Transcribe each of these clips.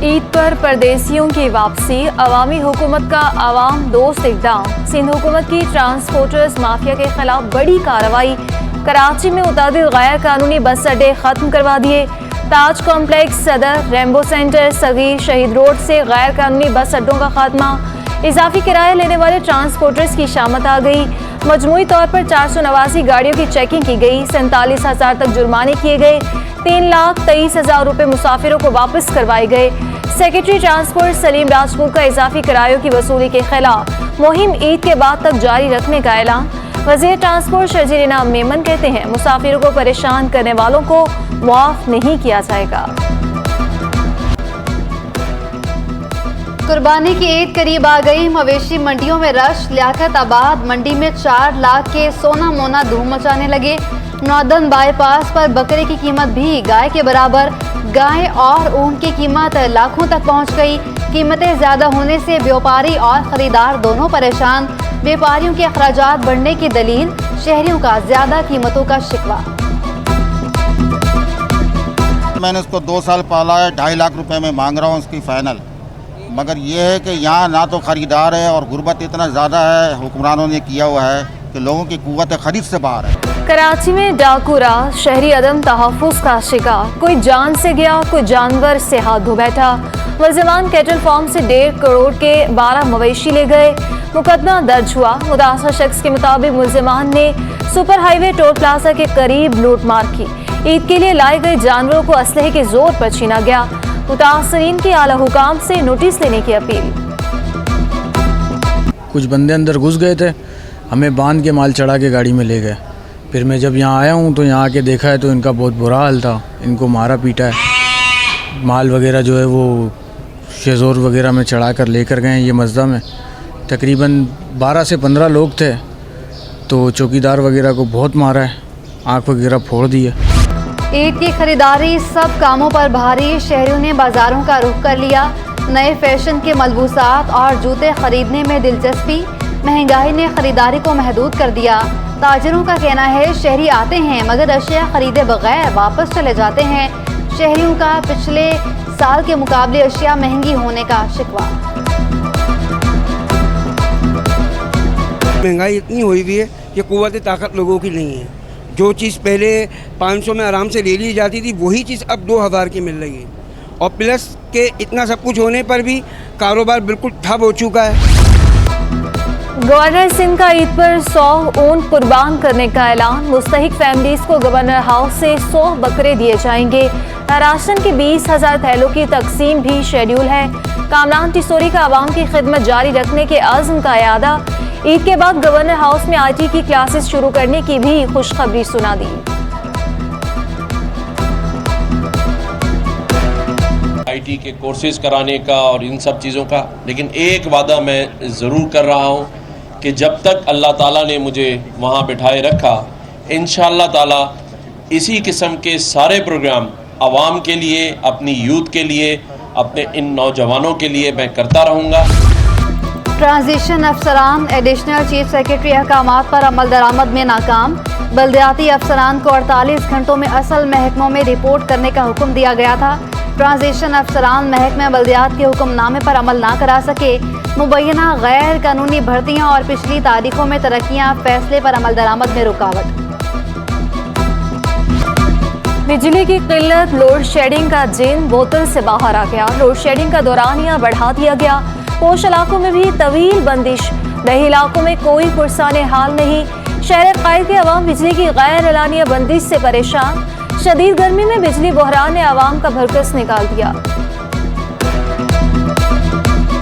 ईद पर परदेसियों की वापसी, अवामी हुकूमत का अवाम दोस्त इक़दाम। सिंध हुकूमत की ट्रांसपोर्टर्स माफिया के खिलाफ बड़ी कार्रवाई। कराची में मुतादिद गैर कानूनी बस अड्डे खत्म करवा दिए। ताज कॉम्प्लेक्स, सदर, रेम्बो सेंटर, सगीर, शहीद रोड से गैर कानूनी बस अड्डों का खात्मा। इजाफी किराया लेने वाले ट्रांसपोर्टर्स की शामत आ गई। मजमूई तौर पर 489 गाड़ियों की चेकिंग की गई। 47,000 तक जुर्माने किए गए। 3,23,000 रुपये मुसाफिरों को वापस करवाए गए। सेक्रेटरी ट्रांसपोर्ट सलीम राजपूत का इजाफी किरायों की वसूली के खिलाफ मुहिम ईद के बाद तक जारी रखने का ऐलान। वज़ीर ट्रांसपोर्ट शर्जील इनाम मेमन कहते हैं, मुसाफिरों को परेशान करने वालों को मुआफ नहीं किया जाएगा। कुर्बानी की ईद करीब आ गई। मवेशी मंडियों में रश। लियाकत आबाद मंडी में 4 लाख के सोना मोना धूम मचाने लगे। नॉर्दर्न बाईपास पर बकरे की कीमत भी गाय के बराबर। गाय और ऊंट की कीमत लाखों तक पहुंच गई। कीमतें ज्यादा होने से व्यापारी और खरीदार दोनों परेशान। व्यापारियों के अखराजात बढ़ने की दलील, शहरियों का ज्यादा कीमतों का शिकवा। मैंने उसको 2 साल पाला है, 2.5 लाख रुपए में मांग रहा हूँ उसकी फाइनल। मगर ये है कि यहाँ ना तो ख़रीदार है और गुर्बत इतना ज़्यादा है, हुक्मरानों ने किया हुआ है कि लोगों की कुव्वत खरीद से बाहर है। कराची में डाकू रात, शहरी अदम तहफ़्फ़ुज़ का शिकार। कोई जान से गया, कोई जानवर से हाथ धो बैठा। मुलज़िमान कैटल फार्म से 1.5 करोड़ के 12 मवेशी ले गए। मुकदमा दर्ज हुआ। मुतासर शख्स के मुताबिक मुलज़िमान ने सुपर हाईवे टोल प्लाजा के करीब लूटमार की। ईद के लिए लाए गए जानवरों को असलहे के जोर पर छीना गया। मुतासरीन की आला हुकाम से नोटिस लेने की अपील। कुछ बंदे अंदर घुस गए थे, हमें बांध के माल चढ़ा के गाड़ी में ले गए। फिर मैं जब यहाँ आया हूँ तो यहाँ आके देखा है तो इनका बहुत बुरा हाल था। इनको मारा पीटा है। माल वगैरह जो है वो शेज़ोर वगैरह में चढ़ा कर लेकर गए। ये मस्जिद में तकरीबन 12 से 15 लोग थे, तो चौकीदार वगैरह को बहुत मारा है, आँख वगैरह फोड़ दी है। ईद की खरीदारी सब कामों पर भारी। शहरियों ने बाजारों का रुख कर लिया। नए फैशन के मलबूसात और जूते खरीदने में दिलचस्पी। महंगाई ने खरीदारी को महदूद कर दिया। ताजिरों का कहना है, शहरी आते हैं मगर अशिया खरीदे बगैर वापस चले जाते हैं। शहरियों का पिछले साल के मुकाबले अशिया महंगी होने का शिकवा। महंगाई इतनी हुई हुई है कि कुव्वत ताकत लोगों की नहीं है। जो चीज़ पहले 500 में आराम से ले ली जाती थी, वही चीज़ अब 2000 की मिल रही है। और प्लस के इतना सब कुछ होने पर भी कारोबार बिल्कुल ठप हो चुका है। गवर्नर सिंध का ईद पर 100 ऊंट कुर्बान करने का ऐलान। मुस्तहिक फैमिलीज को गवर्नर हाउस से 100 बकरे दिए जाएंगे। राशन के 20,000 थैलों की तकसीम भी शेड्यूल है। कामरान टिसोरी का आवाम की खिदमत जारी रखने के अज़्म का यादा। ईद के बाद गवर्नर हाउस में IT की क्लासेस शुरू करने की भी खुशखबरी सुना दी। IT के कोर्सेज कराने का और इन सब चीज़ों का। लेकिन एक वादा मैं ज़रूर कर रहा हूँ कि जब तक अल्लाह ताला ने मुझे वहाँ बिठाए रखा, इंशाअल्लाह ताला इसी किस्म के सारे प्रोग्राम आवाम के लिए, अपनी यूथ के लिए, अपने इन नौजवानों के लिए मैं करता रहूँगा। ट्रांजिशन अफसरान एडिशनल चीफ सेक्रेटरी अहकामात पर अमल दरामद में नाकाम। बल्दियाती अफसरान को 48 घंटों में असल महकमों में रिपोर्ट करने का हुक्म दिया गया था। ट्रांजिशन अफसरान महकमा बल्दियात के हुक्मनामे पर अमल ना करा सके। मुबैना गैर कानूनी भर्तियाँ और पिछली तारीखों में तरक्कियाँ, फैसले पर अमल दरामद में रुकावट। बिजली की किल्लत, लोड शेडिंग का जिन बोतल से बाहर आ गया। लोड शेडिंग का दौरानिया बढ़ा दिया गया। पोश इलाकों में भी तवील बंदिश। दही इलाकों में कोई पुरसाने हाल नहीं। शहर कायद के अवाम बिजली की गैर एलानिया बंदिश से परेशान। शदीद गर्मी में बिजली बहरान ने आवाम का भरकस निकाल दिया।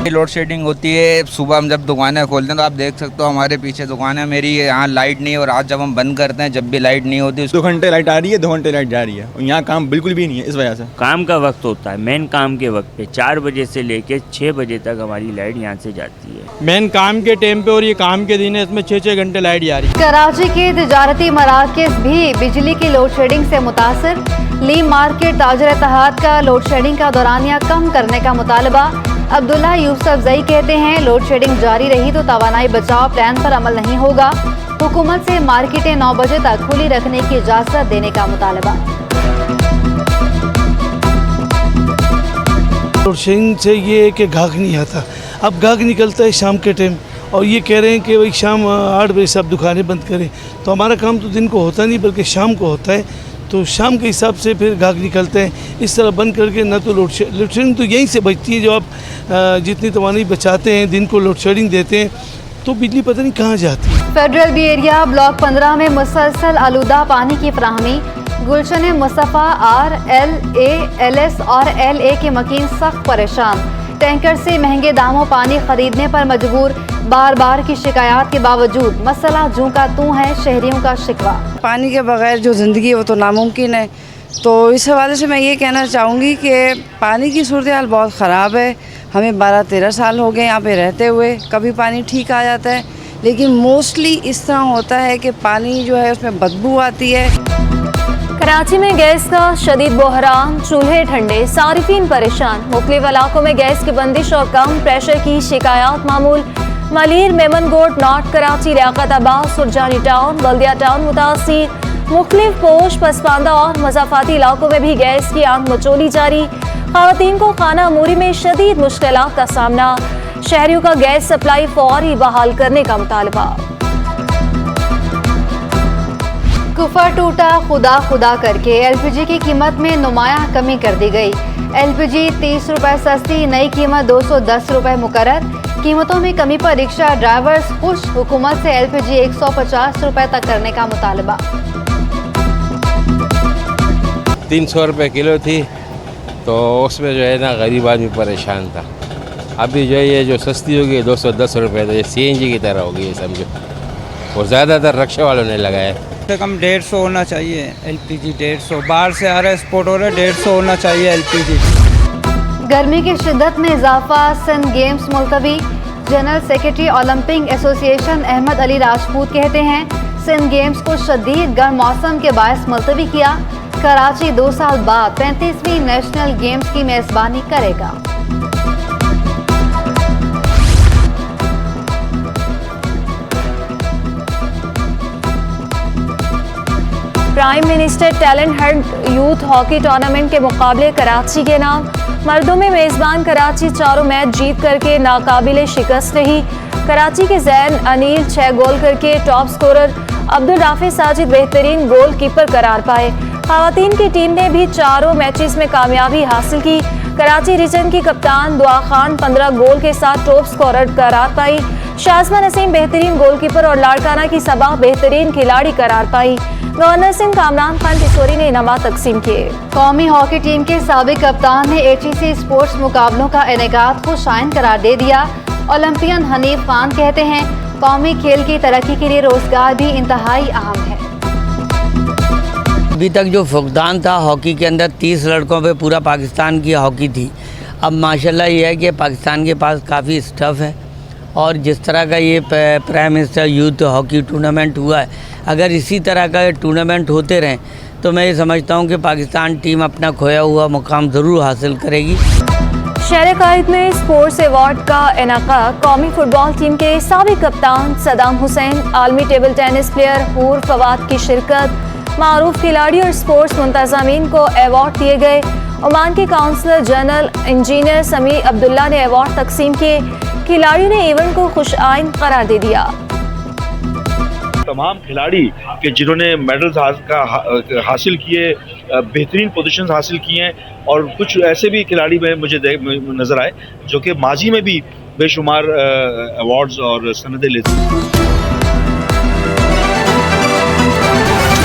लोड शेडिंग होती है। सुबह हम जब दुकानें खोलते हैं तो आप देख सकते हो हमारे पीछे दुकान है मेरी, यहाँ लाइट नहीं है। और आज जब हम बंद करते हैं, जब भी लाइट नहीं होती, 2 घंटे लाइट आ रही है, 2 घंटे लाइट जा रही है। और यहाँ काम बिल्कुल भी नहीं है। इस वजह से काम का वक्त होता है, मेन काम के वक्त पे 4 बजे से लेके 6 बजे तक हमारी लाइट यहाँ से जाती है। मेन काम के टाइम पे और ये काम के दिन है, इसमें 6-6 घंटे लाइट जा रही है। कराची के तिजारती मराकज़ भी बिजली की लोड शेडिंग से मुतासर। ली मार्केट ताजर इत्तेहाद का लोड शेडिंग का दौरानिया कम करने का मुतालबा। अब्दुल्ला यूसुफ जई कहते हैं, लोड शेडिंग जारी रही तो तवानाई बचाव प्लान पर अमल नहीं होगा। हुकूमत से मार्केटें 9 बजे तक खुली रखने की इजाज़त देने का मुतालबा। लोड शेडिंग से ये है कि गाहक नहीं आता, अब गाहक निकलता है शाम के टाइम और ये कह रहे हैं कि भाई शाम 8 बजे से आप दुकानें बंद करें। तो हमारा काम तो दिन को होता नहीं बल्कि शाम को होता है, तो शाम के हिसाब से फिर गाहक निकलते हैं। इस तरह बंद करके ना तो लोड शेडिंग तो यहीं से बचती है, जो आप जितनी तवानाई बचाते हैं दिन को लोड शेडिंग देते हैं तो बिजली पता नहीं कहाँ जाती है। फेडरल बी एरिया ब्लॉक 15 में मुसलसल आलूदा पानी की फराहमी। गुलशन मुस्तफ़ा RLA, LS और LA के मकीन सख्त परेशान। टैंकर से महंगे दामों पानी खरीदने पर मजबूर। बार बार की शिकायत के बावजूद मसला जूं का तूं है, शहरियों का शिकवा। पानी के बगैर जो ज़िंदगी है वो तो नामुमकिन है। तो इस हवाले से मैं ये कहना चाहूँगी कि पानी की सूरत हाल बहुत ख़राब है। हमें 12-13 साल हो गए यहाँ पे रहते हुए, कभी पानी ठीक आ जाता है लेकिन मोस्टली इस तरह होता है कि पानी जो है उसमें बदबू आती है। कराची में गैस का शदीद बहरान, चूल्हे ठंडे, सारिफीन परेशान। मुख्तलिफ इलाकों में गैस की बंदिश और कम प्रेशर की शिकायत मामूल। मलीर, मेमनगोट, नॉर्थ कराची, लियाकताबाद, सुरजानी टाउन, बल्दिया टाउन मुतासिर। मुख्तलिफ पोश, पसमानदा और मज़ाफ़ाती इलाकों में भी गैस की आग मचोली जारी। ख़वातीन को खाना अमूरी में शदीद मुश्किलात का सामना। शहरियों का गैस सप्लाई फौरी बहाल करने का मुतालबा। कुफर टूटा खुदा खुदा करके LPG की कीमत में नुमाया कमी कर दी गई। LPG 30 रुपये सस्ती, नई कीमत 210 रुपये मुकर्रर। कीमतों में कमी पर रिक्शा ड्राइवर्स खुश। हुकूमत से LPG 150 रुपये तक करने का मुतालबा। 300 रुपये किलो थी तो उसमें जो है ना गरीब आदमी परेशान था। अभी जो है ये जो सस्ती होगी 210 रुपये, तो ये CNG की तरह होगी ये समझो, और ज़्यादातर रक्षा वालों ने लगाया। कम से कम 150 होना चाहिए LPG। 150 बाहर से आ रहा है, एक्सपोर्ट हो रहा है, 150 होना चाहिए LPG। गर्मी की शिद्दत में इजाफा, सिंध गेम्स मुलतवी। General secretary Olympic association Ahmed Ali Rajput कहते हैं सिंध गेम्स को शदीद गर्म मौसम के बायस मुलतवी किया। कराची 2 साल बाद 35वीं नेशनल गेम्स की मेज़बानी करेगा। Prime minister talent Hunt youth hockey tournament के मुकाबले कराची के नाम। मर्दों में मेज़बान कराची चारों मैच जीत करके नाकाबिले शिकस्त रही। कराची के जैन अनिल 6 गोल करके टॉप स्कोरर। अब्दुल राफी साजिद बेहतरीन गोल कीपर करार पाए। ख़वातीन की टीम ने भी चारों मैचेस में कामयाबी हासिल की। कराची रीजन की कप्तान दुआ खान 15 गोल के साथ टॉप स्कोरर करार पाई। शाज़मा नसीम बेहतरीन गोलकीपर और लाड़काना की सबा बेहतरीन खिलाड़ी करार पाई। गवर्नर सिंह कामरान खान टिसोरी ने इनामात तकसीम किए। कौमी हॉकी टीम के साबिक कप्तान ने HEC स्पोर्ट्स मुकाबलों का इनेकाद को शाइन करार दे दिया। ओलंपियन हनीफ खान कहते हैं कौमी खेल की तरक्की के लिए रोजगार भी इंतहाई अहम है। अभी तक जो फुकदान था हॉकी के अंदर 30 लड़कों पे पूरा पाकिस्तान की हॉकी थी। अब माशाल्लाह ये है कि पाकिस्तान के पास काफ़ी स्टफ़ है और जिस तरह का ये prime minister youth hockey tournament हुआ है, अगर इसी तरह का टूर्नामेंट होते रहें तो मैं ये समझता हूँ कि पाकिस्तान टीम अपना खोया हुआ मुकाम ज़रूर हासिल करेगी। शहर कायद में स्पोर्ट्स अवार्ड का इनाक़ाद। कौमी फुटबॉल टीम के साबिक कप्तान सदाम हुसैन, आलमी टेबल टेनिस प्लेयर हूर फवाद की शिरकत। मारूफ खिलाड़ी और स्पोर्ट्स मुंतज़मीन को अवार्ड दिए गए। ओमान के काउंसलर जनरल इंजीनियर समी अब्दुल्ला ने अवार्ड तकसीम किए। खिलाड़ियों ने इवेंट को खुश आइन करार दे दिया। तमाम खिलाड़ी के जिन्होंने मेडल्स हासिल किए, बेहतरीन पोजीशंस हासिल किए हैं, और कुछ ऐसे भी खिलाड़ी में मुझे नज़र आए जो कि माजी में भी बेशुमार अवार्ड्स और सनदें लेते हैं।